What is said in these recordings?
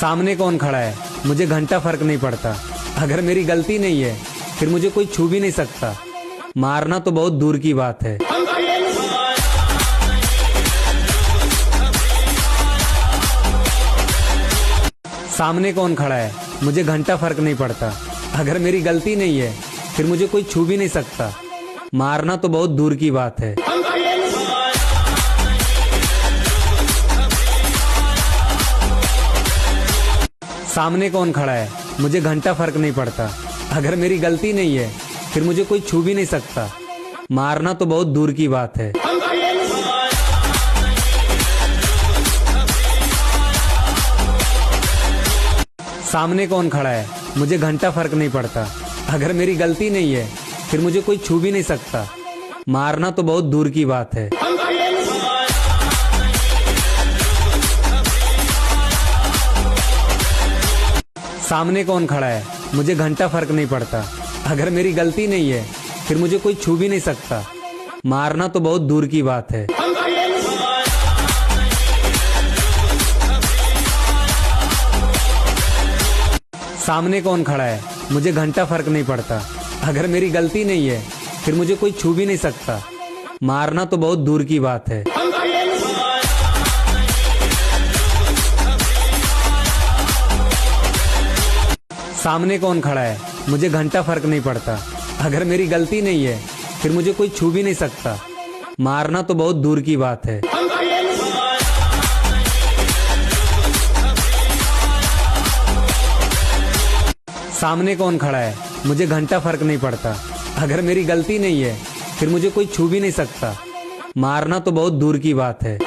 सामने कौन खड़ा है मुझे घंटा फर्क नहीं पड़ता। अगर मेरी गलती नहीं है फिर मुझे कोई छू भी नहीं सकता। मारना तो बहुत दूर की बात है। सामने कौन खड़ा है मुझे घंटा फर्क नहीं पड़ता। अगर मेरी गलती नहीं है फिर मुझे कोई छू भी नहीं सकता। मारना तो बहुत दूर की बात है। सामने कौन खड़ा है मुझे घंटा फर्क नहीं पड़ता। अगर मेरी गलती नहीं है फिर मुझे कोई छू भी नहीं सकता। मारना तो बहुत दूर की बात है। सामने कौन खड़ा है मुझे घंटा फर्क नहीं पड़ता। अगर मेरी गलती नहीं है फिर मुझे कोई छू भी नहीं सकता। मारना तो बहुत दूर की बात है। सामने कौन खड़ा है मुझे घंटा फर्क नहीं पड़ता। अगर मेरी गलती नहीं है फिर मुझे कोई छू भी नहीं सकता। मारना तो बहुत दूर की बात है। सामने कौन खड़ा है मुझे घंटा फर्क नहीं पड़ता। अगर मेरी गलती नहीं है फिर मुझे कोई छू भी नहीं सकता। मारना तो बहुत दूर की बात है। सामने कौन खड़ा है मुझे घंटा फर्क नहीं पड़ता। अगर मेरी गलती नहीं है फिर मुझे कोई छू भी नहीं सकता। मारना तो बहुत दूर की बात है। सामने कौन खड़ा है मुझे घंटा फर्क नहीं पड़ता। अगर मेरी गलती नहीं है फिर मुझे कोई छू भी नहीं सकता। मारना तो बहुत दूर की बात है।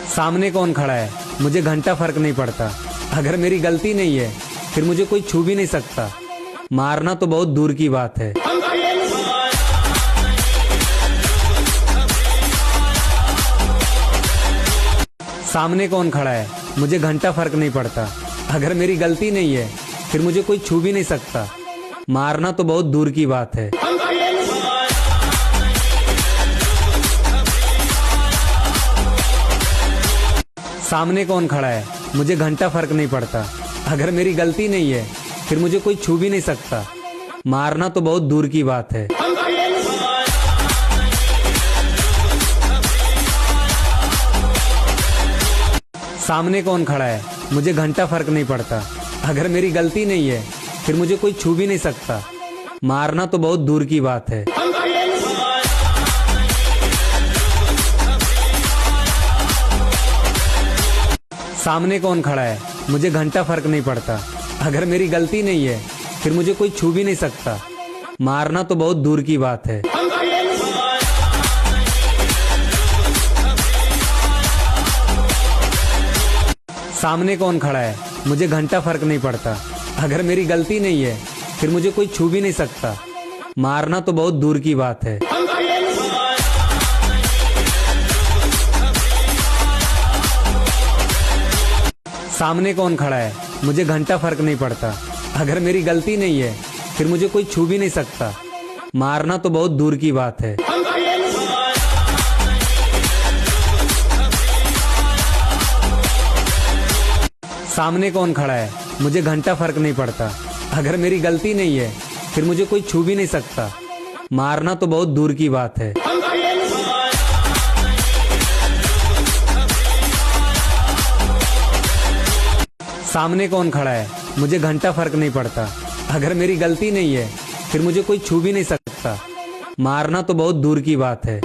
सामने कौन खड़ा है मुझे घंटा फर्क नहीं पड़ता। अगर मेरी गलती नहीं है फिर मुझे कोई छू भी नहीं सकता। मारना तो बहुत दूर की बात है। सामने कौन खड़ा है मुझे घंटा फर्क नहीं पड़ता। अगर मेरी गलती नहीं है फिर मुझे कोई छू भी नहीं सकता। मारना तो बहुत दूर की बात है। सामने कौन खड़ा है मुझे घंटा फर्क नहीं पड़ता। अगर मेरी गलती नहीं है फिर मुझे कोई छू भी नहीं सकता। मारना तो बहुत दूर की बात है। सामने कौन खड़ा है मुझे घंटा फर्क नहीं पड़ता। अगर मेरी गलती नहीं है फिर मुझे कोई छू भी नहीं सकता। मारना तो बहुत दूर की बात है। सामने कौन खड़ा है मुझे घंटा फर्क नहीं पड़ता। अगर मेरी गलती नहीं है फिर मुझे कोई छू भी नहीं सकता। मारना तो बहुत दूर की बात है। सामने कौन खड़ा है मुझे घंटा फर्क नहीं पड़ता। अगर मेरी गलती नहीं है फिर मुझे कोई छू भी नहीं सकता। मारना तो बहुत दूर की बात है। सामने कौन खड़ा है मुझे घंटा फर्क नहीं पड़ता। अगर मेरी गलती नहीं है फिर मुझे कोई छू भी नहीं सकता। मारना तो बहुत दूर की बात है। सामने कौन खड़ा है मुझे घंटा फर्क नहीं पड़ता। अगर मेरी गलती नहीं है फिर मुझे कोई छू भी नहीं सकता। मारना तो बहुत दूर की बात है। सामने कौन खड़ा है मुझे घंटा फर्क नहीं पड़ता। अगर मेरी गलती नहीं है फिर मुझे कोई छू भी नहीं सकता। मारना तो बहुत दूर की बात है।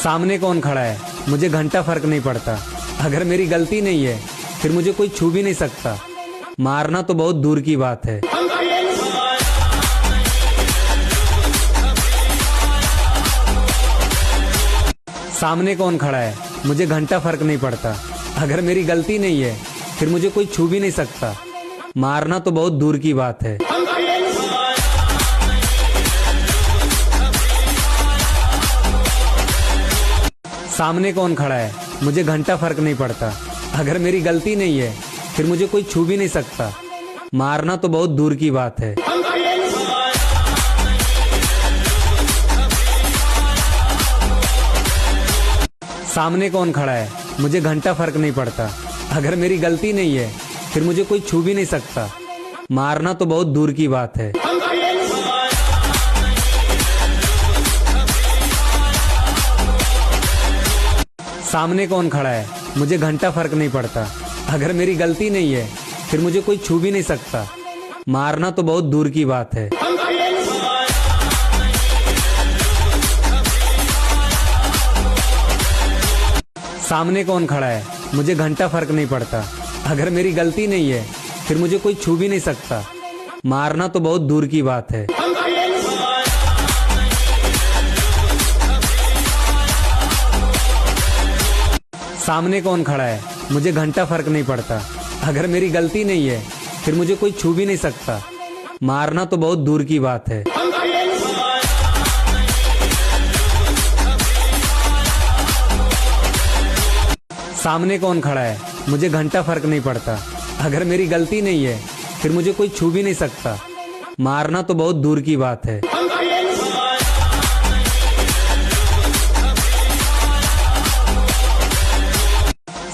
सामने कौन खड़ा है मुझे घंटा फर्क नहीं पड़ता। अगर मेरी गलती नहीं है फिर मुझे कोई छू भी नहीं सकता। मारना तो बहुत दूर की बात है। सामने कौन खड़ा है मुझे घंटा फर्क नहीं पड़ता। अगर मेरी गलती नहीं है फिर मुझे कोई छू भी नहीं सकता। मारना तो बहुत दूर की बात है। सामने कौन खड़ा है मुझे घंटा फर्क नहीं पड़ता। अगर मेरी गलती नहीं है फिर मुझे कोई छू भी नहीं सकता। मारना तो बहुत दूर की बात है। सामने कौन खड़ा है मुझे घंटा फर्क नहीं पड़ता। अगर मेरी गलती नहीं है फिर मुझे कोई छू भी नहीं सकता। मारना तो बहुत दूर की बात है। सामने कौन खड़ा है मुझे घंटा फर्क नहीं पड़ता। अगर मेरी गलती नहीं है फिर मुझे कोई छू भी नहीं सकता। मारना तो बहुत दूर की बात है। सामने कौन खड़ा है मुझे घंटा फर्क नहीं पड़ता। अगर मेरी गलती नहीं है फिर मुझे कोई छू भी नहीं सकता। मारना तो बहुत दूर की बात है। सामने कौन खड़ा है मुझे घंटा फर्क नहीं पड़ता। अगर मेरी गलती नहीं है फिर मुझे कोई छू भी नहीं सकता। मारना तो बहुत दूर की बात है। सामने कौन खड़ा है मुझे घंटा फर्क नहीं पड़ता। अगर मेरी गलती नहीं है फिर मुझे कोई छू भी नहीं सकता। मारना तो बहुत दूर की बात है।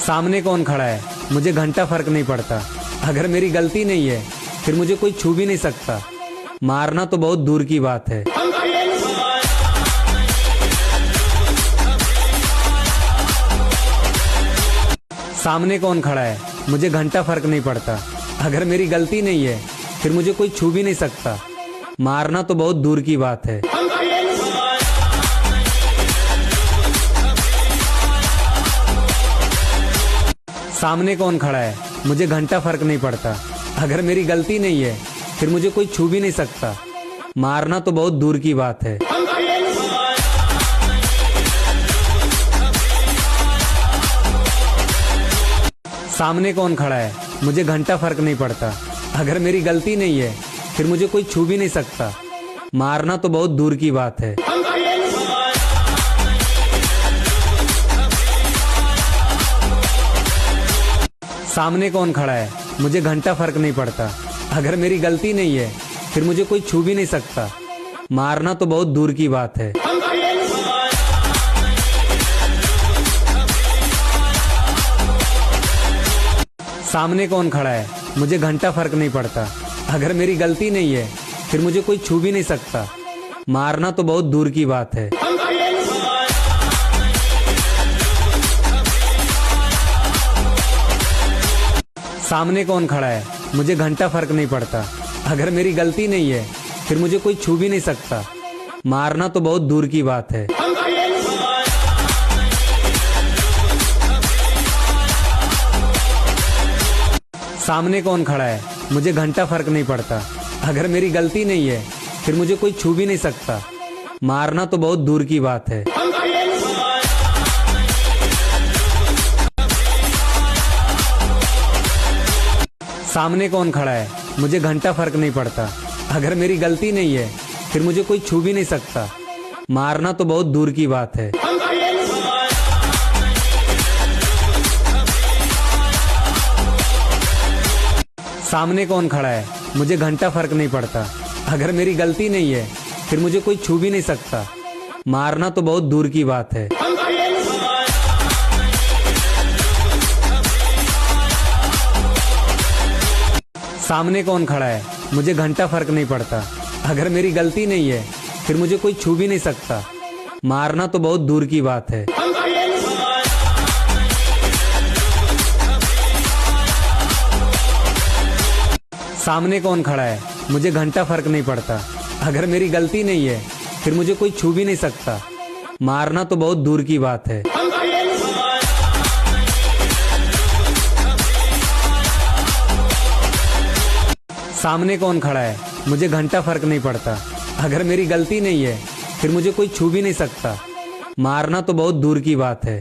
सामने कौन खड़ा है मुझे घंटा फर्क नहीं पड़ता। अगर मेरी गलती नहीं है फिर मुझे कोई छू भी नहीं सकता। मारना तो बहुत दूर की बात है। सामने कौन खड़ा है मुझे घंटा फर्क नहीं पड़ता। अगर मेरी गलती नहीं है फिर मुझे कोई छू भी नहीं सकता। मारना तो बहुत दूर की बात है। सामने कौन खड़ा है मुझे घंटा फर्क नहीं पड़ता। अगर मेरी गलती नहीं है फिर मुझे कोई छू भी नहीं सकता। मारना तो बहुत दूर की बात है। सामने कौन खड़ा है मुझे घंटा फर्क नहीं पड़ता। अगर मेरी गलती नहीं है फिर मुझे कोई छू भी नहीं सकता। मारना तो बहुत दूर की बात है। सामने कौन खड़ा है मुझे घंटा फर्क नहीं पड़ता। अगर मेरी गलती नहीं है फिर मुझे कोई छू भी नहीं सकता। मारना तो बहुत दूर की बात है। सामने कौन खड़ा है मुझे घंटा फर्क नहीं पड़ता। अगर मेरी गलती नहीं है फिर मुझे कोई छू भी नहीं सकता। मारना तो बहुत दूर की बात है। सामने कौन खड़ा है मुझे घंटा फर्क नहीं पड़ता। अगर मेरी गलती नहीं है फिर मुझे कोई छू भी नहीं सकता। मारना तो बहुत दूर की बात है। सामने कौन खड़ा है मुझे घंटा फर्क नहीं पड़ता। अगर मेरी गलती नहीं है फिर मुझे कोई छू भी नहीं सकता। मारना तो बहुत दूर की बात है। सामने कौन खड़ा है मुझे घंटा फर्क नहीं पड़ता। अगर मेरी गलती नहीं है फिर मुझे कोई छू भी नहीं सकता। मारना तो बहुत दूर की बात है। सामने कौन खड़ा है मुझे घंटा फर्क नहीं पड़ता। अगर मेरी गलती नहीं है फिर मुझे कोई छू भी नहीं सकता। मारना तो बहुत दूर की बात है। सामने कौन खड़ा है मुझे घंटा फर्क नहीं पड़ता। अगर मेरी गलती नहीं है फिर मुझे कोई छू भी नहीं सकता। मारना तो बहुत दूर की बात है। सामने कौन खड़ा है मुझे घंटा फर्क नहीं पड़ता। अगर मेरी गलती नहीं है फिर मुझे कोई छू भी नहीं सकता। मारना तो बहुत दूर की बात है। सामने कौन खड़ा है मुझे घंटा फर्क नहीं पड़ता। अगर मेरी गलती नहीं है फिर मुझे कोई छू भी नहीं सकता। मारना तो बहुत दूर की बात है।